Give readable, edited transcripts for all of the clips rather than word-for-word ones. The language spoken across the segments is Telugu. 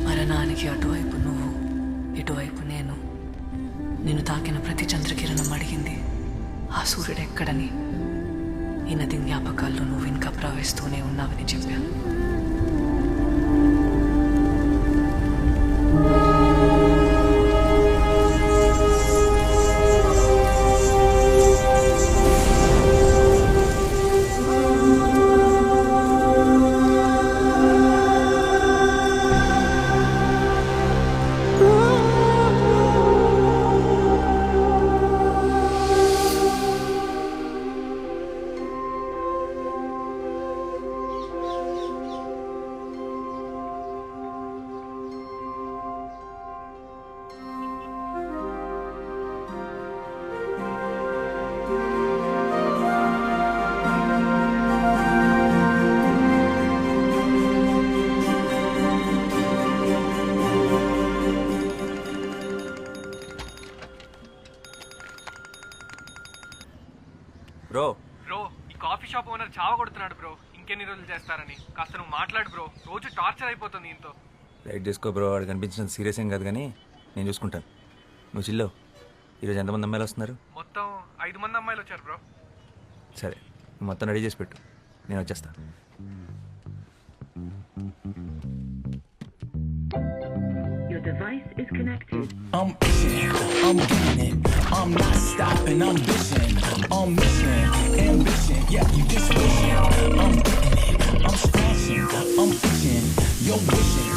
మరణానికి అటువైపు నువ్వు, ఇటువైపు నేను. నిన్ను తాకిన ప్రతి చంద్రకిరణం అడిగింది ఆ సూర్యుడెక్కడని. ఈ నది జ్ఞాపకాల్లో నువ్వు ఇంకా ప్రవహిస్తూనే ఉన్నావని చెప్పాను. బ్రో బ్రో ఈ కాఫీ షాప్ ఓనర్ చావ కొడుతున్నాడు బ్రో. ఇంకెన్ని రోజులు చేస్తారని కాస్త నువ్వు మాట్లాడు బ్రో. రోజు టార్చర్ అయిపోతుంది ఇంతో. లైట్ తీసుకో బ్రో. వాడు కనిపించడం సీరియస్ ఏం కాదు కానీ నేను చూసుకుంటాను. నువ్వు చిల్లో. ఈరోజు ఎంతమంది అమ్మాయిలు వస్తున్నారు? మొత్తం 5 మంది అమ్మాయిలు వచ్చారు బ్రో. సరే, నువ్వు మొత్తం రెడీ చేసి పెట్టు, నేను వచ్చేస్తాను. Your device is connected. I'm itching, I'm getting it, I'm not stopping, I'm bitching, I'm mission, ambition, yeah, you just wishing, I'm getting it, I'm scratching, I'm itching, you're wishing,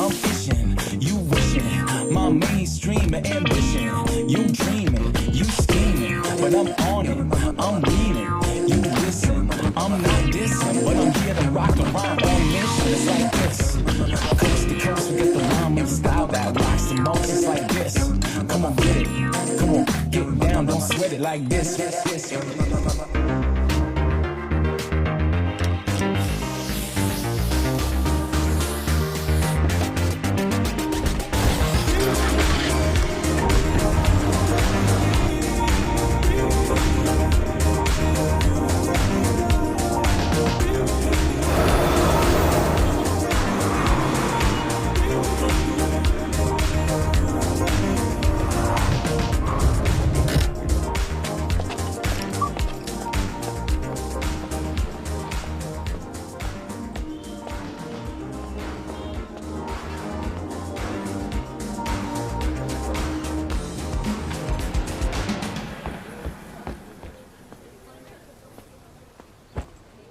I'm itching, you wishing, my mainstream ambition, you dreaming, you scheming, but I'm on it, I'm leaning, you listen, I'm not dissing, but I'm here to rock around on mission, it's like this, coast to coast, we get the rhyme and style that rocks the most, it's like this, come on get it, come on, get down, don't sweat it like this.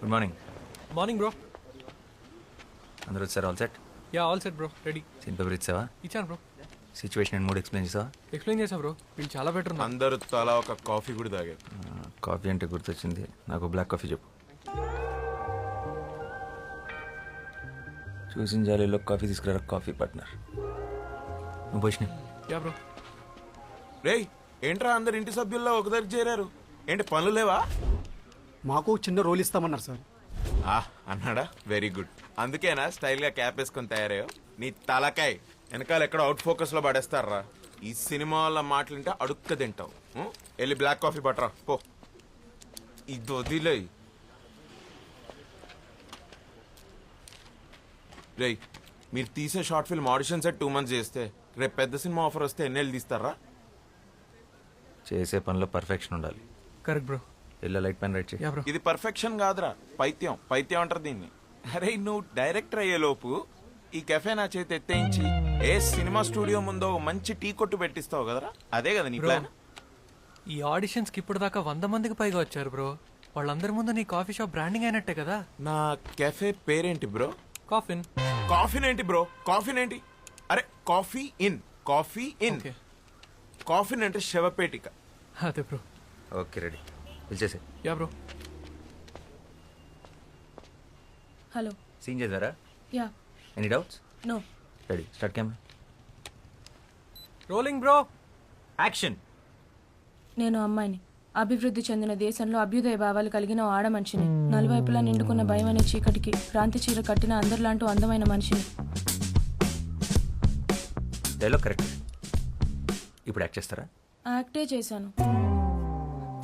Good morning. Morning bro. అందరూ వచ్చారు? All set? Yeah all set bro, ready. Scene paper ఇచ్చావా? ఇచ్చాను bro. Situation and mood explain చేసావా? ఎక్స్ప్లెయిన్ చేసా బ్రో. వీళ్ళు చాలా బెటర్ ఉన్నారు. అందరూ తలా ఒక కాఫీ కూడా తాగారు. కాఫీ అంటే గుర్తొచ్చింది, నాకు బ్లాక్ కాఫీ చెప్పు. చూసిన జాలీలో కాఫీ తీసుకురా కాఫీ పార్ట్నర్. నువ్వు పోషిన. Yeah bro. రేయ్ ఏంట్రా అందరు ఇంటి సభ్యుల్లో ఒక దగ్గర చేరారు? ఏంటి పనులు లేవా? మాకు చిన్న రోల్ ఇస్తామన్నారు సార్. అన్నాడా? Very good. అందుకేనా స్టైల్ గా క్యాప్ వేసుకొని తయారయ్యో? నీ తలకాయ్ వెనకాల ఎక్కడ అవుట్ ఫోకస్ లో పడేస్తారా? ఈ సినిమా వాళ్ళ మాటలుంటే అడుక్క తింటావు. వెళ్ళి బ్లాక్ కాఫీ పట్టరా పో. ఇది వదిలే. రేయ్ మీరు తీసే short film audition set 2 months చేస్తే రేపు పెద్ద సినిమా ఆఫర్ వస్తే ఎన్నేళ్ళు తీస్తారా? చేసే పనిలో పర్ఫెక్షన్ ఉండాలి. Correct bro. Yellow light pen write చేయి. Yeah bro. ఇది పర్ఫెక్షన్ కాదురా, పైత్యం. పైత్యం అంటారు దీన్ని. అరే నువ్వు డైరెక్టర్ అయ్యే లోపు ఈ కెఫే నా చేతి ఎత్తేయించి ఏ సినిమా స్టూడియో ముందో మంచి టీ కొట్టు పెట్టిస్తావు కదరా? అదే కదా నీ ప్లాన్. ఈ ఆడిషన్స్కి ఇప్పుడు దాకా 100 మందికి పైగా వచ్చారు బ్రో. వాళ్ళందరి ముందు నీ కాఫీ షాప్ బ్రాండింగ్ అయినట్టే కదా. నా కెఫే పేరేంటి బ్రో? కాఫిన్. కాఫీన్ ఏంటి బ్రో? కాఫీన్ ఏంటి? అరే coffee in, coffee in. Coffin అంటే శవపేటిక. అదే బ్రో. ఓకే రెడీ, పిలిచేసే. Yeah bro. హలో. సీన్ చేద్దారా? Yeah. Any doubts? No. Ready, start camera. Rolling bro. Action. నేను అమ్మాయిని. అభివృద్ధి చెందిన దేశంలో అభ్యుదయ భావాలు కలిగిన ఓ ఆడ మనిషిని. నలువైపులా నిండుకున్న భయం అనే చీకటికి క్రాంతి చీర కట్టిన అందరిలాంటి అందమైన మనిషిని. Dialogue correct. ఇప్పుడు యాక్ట్ చేస్తారా? యాక్టే చేశాను.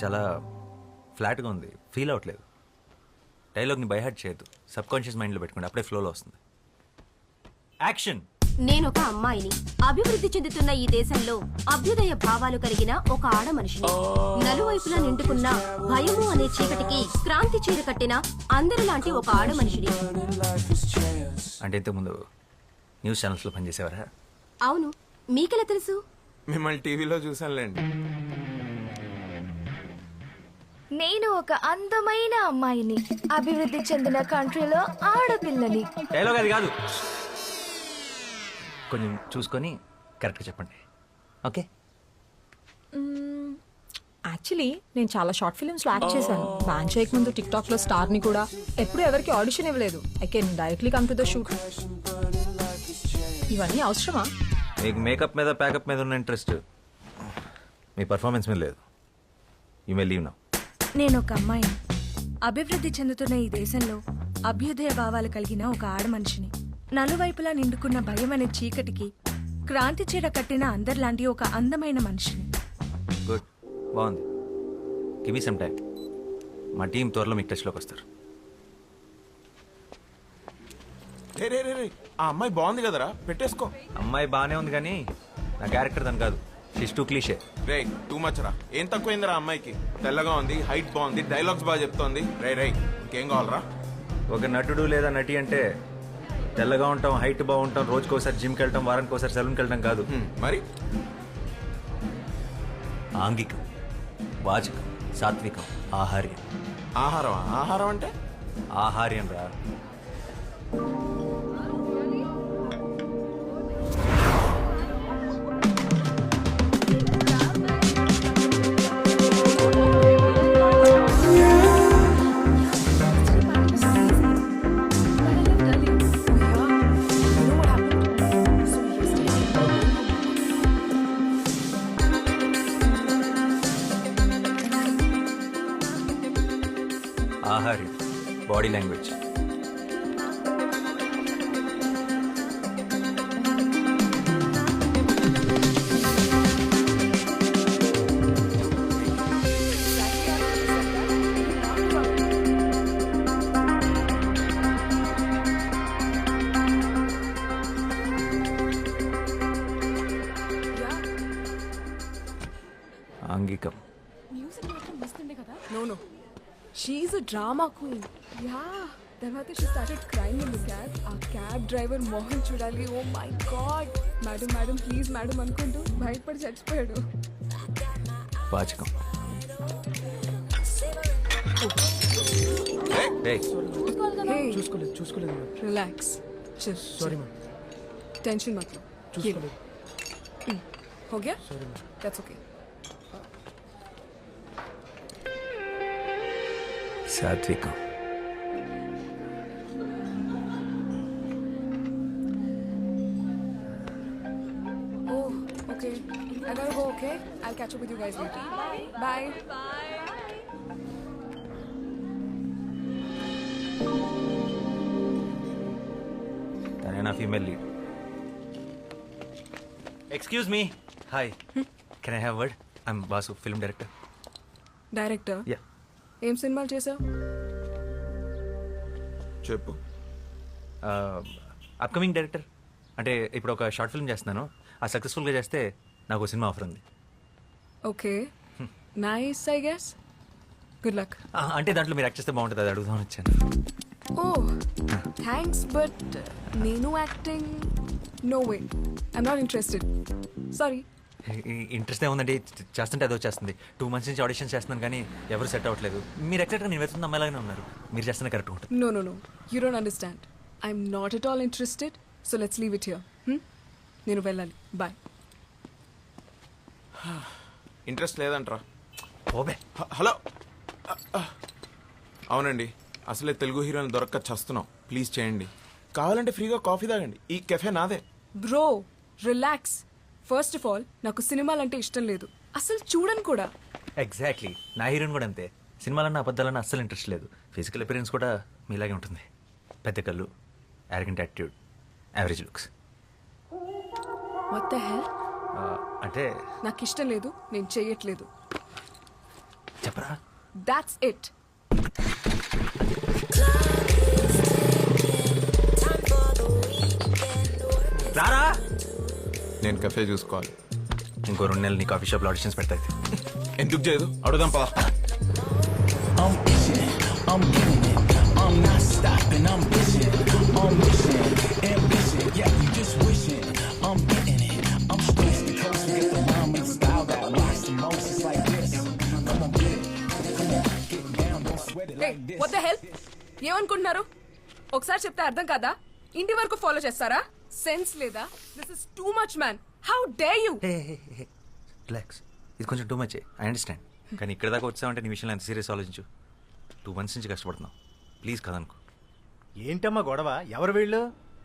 చాలా ఫ్లాట్గా ఉంది, ఫీల్ అవ్వట్లేదు. డైలాగ్ని బైహార్ట్ చేయొద్దు, సబ్ కాన్షియస్ మైండ్లో పెట్టుకోండి, అప్పుడే ఫ్లోలో వస్తుంది. యాక్షన్. నేను ఒక అమ్మాయిని. అభివృద్ధి చెందుతున్న ఈ దేశంలో అభ్యుదయ భావాలు కలిగిన ఒక ఆడ మనిషిని. నలువైపులా నిండుకున్న భయము అనే చీకటికి క్రాంతి చీర కట్టిన అందరిలాంటి ఒక ఆడ మనిషిని. అంటే ఇంతకుముందు న్యూస్ ఛానల్స్లో పనిచేసేవారా? అవును, మీకెలా తెలుసు? మిమ్మల్ని టీవీలో చూసానులేండి. నేను ఒక అందమైన అమ్మాయిని, అభివృద్ధి చెందిన కంట్రీలో ఆడపిల్లని. డైలాగ్ అది కాదు, కొంచెం చూసుకొని కరెక్ట్గా చెప్పండి. ఓకే. యాక్చువల్లీ నేను చాలా షార్ట్ ఫిల్మ్స్లో యాక్ట్ చేశాను. బ్యాన్ చేయక ముందు టిక్ టాక్లో స్టార్ని కూడా. ఎప్పుడు ఎవరికి ఆడిషన్ ఇవ్వలేదు. I can directly come to the shoot. ఇవన్నీ అవసరమా? మీకు మేకప్ మీద ప్యాకప్ మీద ఉన్న ఇంట్రెస్ట్ మీ పర్ఫార్మెన్స్ మీద లేదు. You may leave now. నేను ఒక అమ్మాయిని, అభివృద్ధి చెందుతున్న ఈ దేశంలో అభ్యుదయ భావాలు కలిగిన ఒక ఆడ మనిషిని. నలువైపులా నిండుకున్న భయం అనే చీకటికి క్రాంతి చీర కట్టిన అందరిలాంటి ఒక అందమైన మనిషిని. గుడ్, బాగుంది. Give me some time. మా టీం త్వరలో మీకు టచ్లోకి వస్తారు. రే రే రే రే, ఆ అమ్మాయి బాగుంది కదరా, పెట్టేసుకో. అమ్మాయి బాగానే ఉంది కానీ నా క్యారెక్టర్ దాని కాదు. షిష్ టూ క్లీషే. రే టూ మచ్ రా. ఏం తక్కువైందిరా అమ్మాయికి? తెల్లగా ఉంది, హైట్ బాగుంది, డైలాగ్స్ బాగా చెప్తోంది. రే రే, ఇంకేం కావాలరా? ఒక నటుడు లేదా నటి అంటే తెల్లగా ఉంటాం, హైట్ బాగుంటాం, రోజుకోసారి జిమ్కి వెళ్ళటం, వారానికి ఒకసారి సెలూన్కి వెళ్ళటం కాదు. మరి ఆంగికం, వాచకం, సాత్వికం, ఆహార్యం. ఆహారం? ఆహారం అంటే ఆహార్యం రా. ఆహార్యం, బాడీ లాంగ్వేజ్. ఆంగికం. No, no. She's a drama queen. Yeah. తర్వాత she started crying in the cab. ఆ క్యాబ్ డ్రైవర్ మోహన్ చూడాలి. Oh my God, madam madam please madam అనుకుంటూ బయటపడి చచ్చిపోయాడు. వాచకం. చూసుకోలేదు. Relax, sorry ma'am. టెన్షన్ మत लो. చూసుకోలేదు. हो गया? That's okay. సాత్వికం. Oh, okay. I gotta go, okay? I'll catch up with you guys later. Bye. తనే నా female lead. Excuse me. Hi, can I have word? I'm boss, film director. Director? Yeah. ఏం సినిమాలు చేసావు? చెప్పు. Upcoming director. అంటే ఇప్పుడు ఒక షార్ట్ ఫిల్మ్ చేస్తున్నాను. ఆ సక్సెస్ఫుల్గా చేస్తే నాకు సినిమా ఆఫర్ ఉంది. Okay, nice I guess. Good luck. అంటే దాంట్లో మీరు యాక్ట్ చేస్తే బాగుంటుంది, అది అడుగుదామని వచ్చాను. ఓ థ్యాంక్స్, బట్ నేను acting no way, I'm not interested. Sorry. Interest ఏముందండి, చేస్తుంటే అదో చేస్తుంది. 2 months నుంచి ఆడిషన్ చేస్తున్నాను కానీ ఎవరు సెట్ అవ్వట్లేదు. మీరు ఎక్సెక్ట్గా నేను వెళ్తున్న అమ్మాయిలాగానే ఉన్నారు. మీరు చేస్తున్న కరెక్ట్ ఉంటుంది. No no no, you don't understand. I'm not at all interested. So let's leave it here. నేను వెళ్ళాలి. బాయ్. ఇంట్రెస్ట్ లేదంట్రా. ఓబే. హలో. అవునండి, అసలే తెలుగు హీరోని దొరక్క చస్తున్నాం. ప్లీజ్ చేయండి. కావాలంటే ఫ్రీగా కాఫీ తాగండి. ఈ కెఫే నాదే. Bro relax. First of all నాకు సినిమాలంటే ఇష్టం లేదు, అసలు చూడను కూడా. ఎగ్జాక్ట్లీ, నా హీరోయిన్ కూడా అంతే. సినిమాలన్నా అబద్ధాలన్నా అస్సలు ఇంట్రెస్ట్ లేదు. ఫిజికల్ అపిరెన్స్ కూడా మీలాగే ఉంటుంది. పెద్ద కళ్ళు, arrogant attitude, average looks. What the హెల్? అంటే నాకు ఇష్టం లేదు, నేను చెయ్యట్లేదు. చెప్పరా? That's it. రారా. నేను కెఫే చూసుకోవాలి. ఇంకో 2 నెలలు నీ కాఫీ షాప్లో ఆడిషన్స్ పెడతాయి. ఎందుకు చేయదు అడుగుదాం పదా. I'm itching, I'm getting it. I'm not stopping, I'm bitching. I'm mission, ambition. Yeah, you just wishing. I'm getting it. I'm straight to coast to get the rhyme and style that rocks the most. It's like this. Come on, get it. Come on, get down, don't sweat it like this. What the హెల్ ఏమనుకుంటున్నారు? ఒకసారి చెప్తే అర్థం కాదా? ఇంటి వరకు ఫాలో చేస్తారా? సెన్స్ లేదా? This is too much man. How day you? Relax, ఇది కొంచెం టూ మచ్. ఐ అండర్స్టాండ్, కానీ ఇక్కడ దాకా వచ్చావంటే నీ విషయంలో ఎంత సీరియస్ ఆలోచించు. 2 months నుంచి కష్టపడుతున్నావు. ప్లీజ్ కదనుకో. ఏంటమ్మా గొడవ? ఎవరు వీళ్ళు?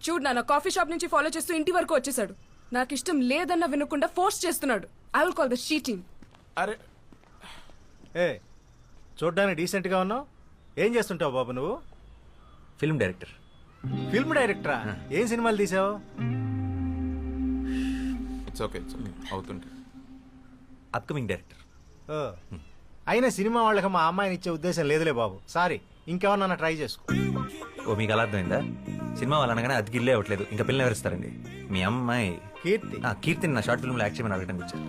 చూడు నాన్న, కాఫీ షాప్ నుంచి ఫాలో చేస్తూ ఇంటి వరకు వచ్చేసాడు. నాకు ఇష్టం లేదన్న వినకుండా ఫోర్స్ చేస్తున్నాడు. I will call the sheeting. అరే ఏ చూడ్డానికి డీసెంట్గా ఉన్నావు. ఏం చేస్తుంటావు బాబు నువ్వు? Film director. ఫిల్మ్ డైరెక్టరా? ఏం సినిమాలు తీసావు? ఇట్స్ ఓకే అవుతుంటే. Upcoming director. అయినా సినిమా వాళ్ళకి మా అమ్మాయిని ఇచ్చే ఉద్దేశం లేదులే బాబు. సారీ, ఇంకెవరన్నా ట్రై చేసుకో. ఓ మీకు అలా అర్థమైందా? సినిమా వాళ్ళు అనగానే అది గిల్లే అవ్వట్లేదు, ఇంకా పిల్లలు ఎవరిస్తారండి? మీ అమ్మాయి కీర్తి. కీర్తిని నా షార్ట్ ఫిల్మ్లో యాక్ట్ చేయమని అడగడానికి వచ్చారు.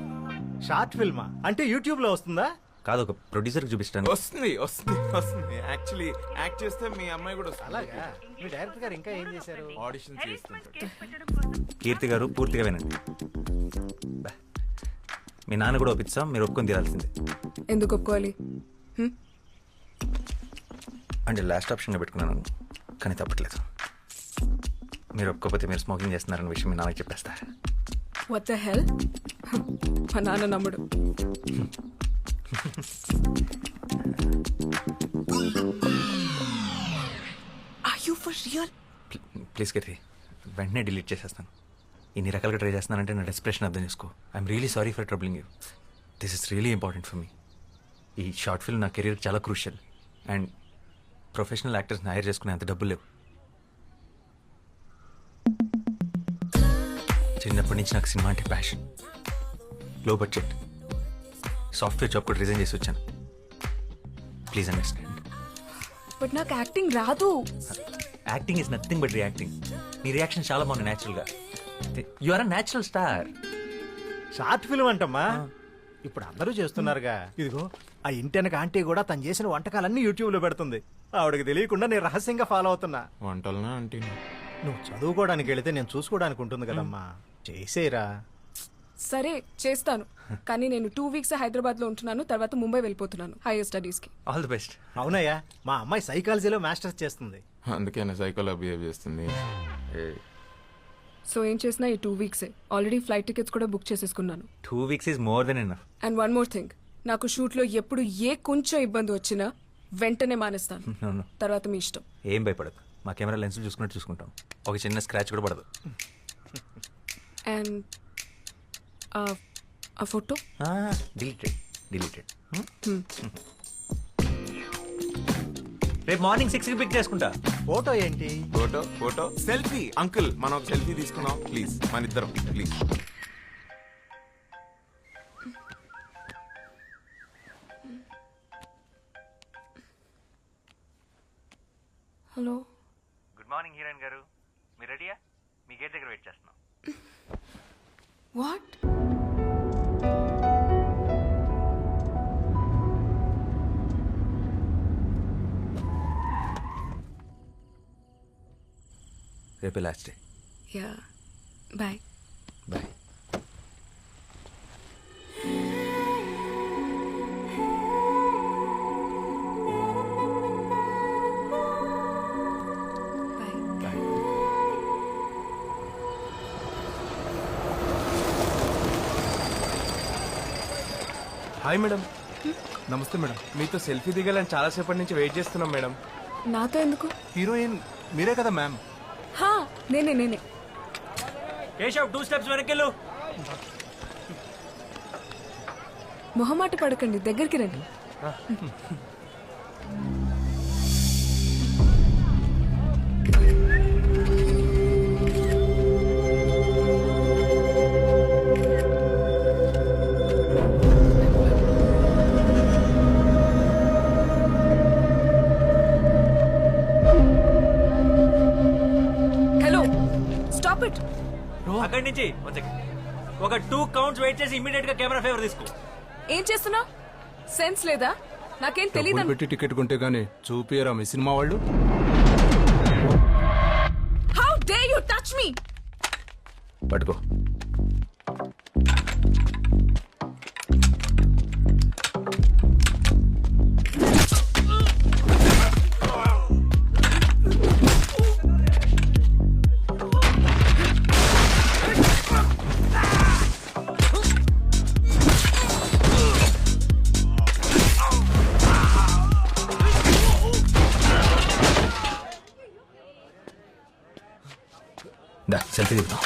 షార్ట్ ఫిల్మా? అంటే యూట్యూబ్లో వస్తుందా? కాదు, ఒక ప్రొడ్యూసర్కి చూపిస్తాను. వస్తుంది వస్తుంది వస్తుంది. యాక్చువల్లీ యాక్ట్ చేస్తే మీ అమ్మాయి కూడా వస్తుంది. అలాగా? మీ డైరెక్టర్ గారు ఇంకా ఏం చేశారు? ఆడిషన్ చేస్తుంటారు. కీర్తి గారు పూర్తిగా వినండి. బా. మీ నాన్న కూడా ఒప్పిస్తాం, మీరు ఒప్పుకొని తీరాల్సిందే. ఎందుకు ఒప్పుకోవాలి? అంటే లాస్ట్ ఆప్షన్గా పెట్టుకున్నాను, కానీ తప్పట్లేదు. మీరు ఒప్పుకోకపోతే మీరు స్మోకింగ్ చేస్తున్నారన్న విషయం మీ నాన్నకి చెప్పేస్తా. What the hell? మా నాన్న నమ్ముడు. Are you for real? Please Keerthi, వెంటనే డిలీట్ చేసేస్తాను. ఇన్ని రకాలుగా ట్రై చేస్తున్నానంటే నా డెస్ప్రెషన్ అర్థం చేసుకో. I'm really sorry for troubling you. This is really important for me. ఈ షార్ట్ ఫిల్మ్ నా కెరీర్ చాలా క్రూషియల్. అండ్ ప్రొఫెషనల్ యాక్టర్స్ని హైర్ చేసుకునే అంత డబ్బులు లేవు. చిన్నప్పటి నుంచి నాకు సినిమా అంటే passion. Low budget software job కూడా రిజైన్ చేసి వచ్చాను. Please understand. బట్ నాకు యాక్టింగ్ రాదు. Acting is nothing but reacting. నీ రియాక్షన్ చాలా బాగుంది న్యాచురల్గా. You are a natural star. Short film అంటమ్మా, ఇప్పుడు అందరూ చేస్తున్నారుగా. ఇదిగో ఆ ఇంటెనక ఆంటీ కూడా తను చేసిన వంటకాలన్నీ యూట్యూబ్లో పెడుతుంది. ఆవిడకి తెలియకుండా నేను రహస్యంగా ఫాలో అవుతున్నా. వంటలనా అంటే నువ్వు చదువుకోవడానికి వెళితే నేను చూసుకోవడానికి ఉంటుంది కదమ్మా. చేసేరా. సరే చేస్తాను, కానీ నేను 2 weeks హైదరాబాద్ లో ఉంటున్నాను. తర్వాత ముంబై వెళ్ళిపోతున్నాను హైయర్ స్టడీస్ కి. All the best. అవునయ్యా, మా అమ్మాయి సైకాలజీలో మాస్టర్స్ చేస్తుంది. అందుకే సైకోలో బిహేవ్ చేస్తుంది. సో ఏం చేసినా ఈ 2 weeks ఆల్రెడీ ఫ్లైట్ టికెట్స్ కూడా బుక్ చేసేసుకున్నాను. 2 weeks is more than enough. And one more thing, నాకు షూట్ లో ఎప్పుడు ఏ కొంచెం ఇబ్బంది వచ్చినా వెంటనే మానేస్తాను. No, no. తర్వాత మీ ఇష్టం. ఏం భయపడదు, మా కెమెరా లెన్సులు చూసుకున్నట్టు చూసుకుంటాం. ఒక చిన్న స్క్రాచ్ కూడా పడదు. అండ్ ఆ ఫోటో డిలీటెడ్. రేపు మార్నింగ్ 6కి పిక్ చేసుకుంటా. ఫోటో ఏంటి? Photo selfie. అంకుల్ మనం ఒక సెల్ఫీ తీసుకున్నాం ప్లీజ్, మన ఇద్దరం please. Hello. Good morning heroine గారు, మీరు రెడీయా? మీ గేట్ దగ్గర వెయిట్ చేస్తున్నాం. వాట్? రేపే last day. Yeah, bye. Bye. Hi madam. నమస్తే మేడం, మీతో సెల్ఫీ దిగాలని చాలాసేపటి నుంచి వెయిట్ చేస్తున్నాం మేడం. నాతో ఎందుకు? హీరోయిన్ మీరే కదా మ్యామ్. హా, నేనే. కేశవ్ 2 steps వెనకెళ్ళు. మొహమాట పడకండి, దగ్గరికి రండి. Hello, stop it. అక్కడి నుంచి ఒక 2 కౌంట్స్ వెయిట్ చేసి ఇమీడియట్ గా కెమెరా ఫేవర్ తీసుకో. ఏం చేస్తున్నావు? సెన్స్ లేదా? నాకేం తెలియదు. పెట్టి టికెట్ కొంటే గానీ చూపియరా మీ సినిమా వాళ్ళు. How dare you touch me? పట్టుకో. సెల్ఫీ దిగుతాం.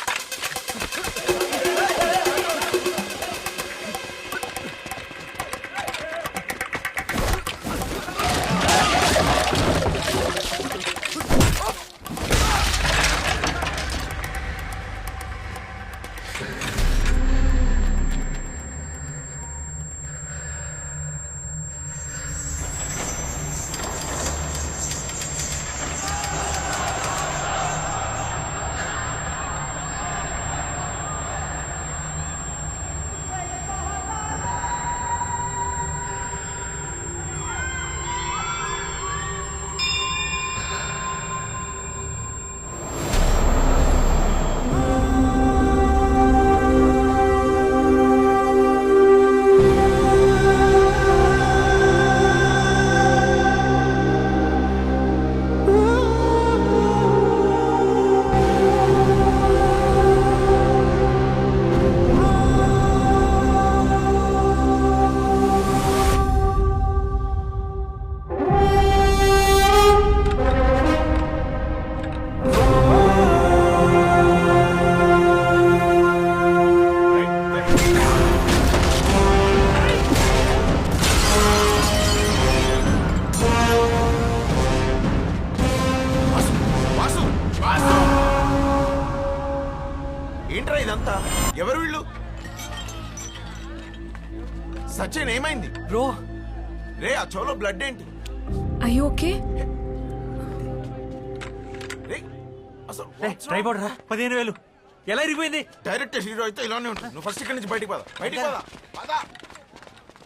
ఏంట్రా ఇదంతా? ఎవరు వీళ్ళు? సచిన్ ఏమైంది బ్రో? రే ఆ చోలో బ్లడ్ ఏంటి? I okay? రే అసలు ట్రైపాడ్ రా. 15,000 ఎలా ఇరిగిపోయింది? డైరెక్ట్ హీరో అయితే ఇలానే ఉంటుంది. నువ్వు ఫస్ట్ ఇక్కడి నుంచి బయటికి పద.